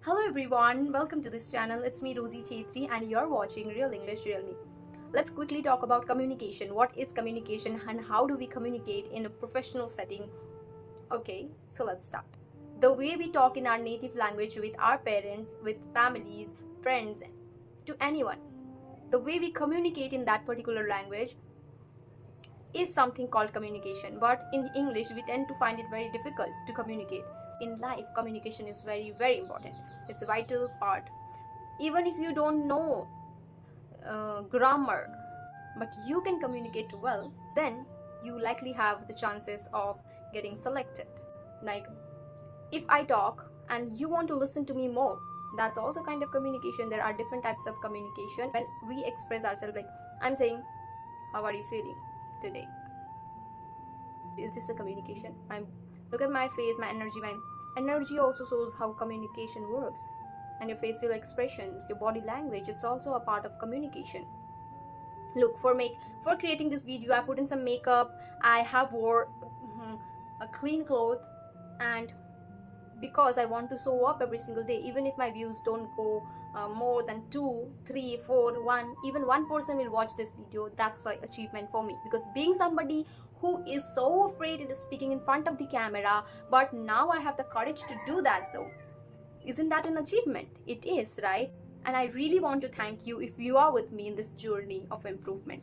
Hello everyone, welcome to this channel. It's me Rosie Chaitri and you're watching Real English Real Me. Let's quickly talk about communication. What is communication and how do we communicate in a professional setting? Okay, so let's start. The way we talk in our native language with our parents, with families, friends, to anyone. The way we communicate in that particular language is something called communication, but in English we tend to find it very difficult to communicate. In life, communication is very important. It's a vital part. Even if you don't know grammar, but you can communicate well, then you likely have the chances of getting selected. Like, if I talk and you want to listen to me more, that's also kind of communication. There are different types of communication when we express ourselves. Like, I'm saying, how are you feeling today? Is this a communication? I'm look at my face, my energy also shows how communication works. And your facial expressions, your body language, it's also a part of communication. Look, for creating this video, I put in some makeup, I have wore a clean cloth, and because I want to show up every single day, even if my views don't go more than 2, 3, 4, 1, even one person will watch this video, that's an achievement for me. Because being somebody who is so afraid of speaking in front of the camera, but now I have the courage to do that, so isn't that an achievement? It is, right? And I really want to thank you if you are with me in this journey of improvement.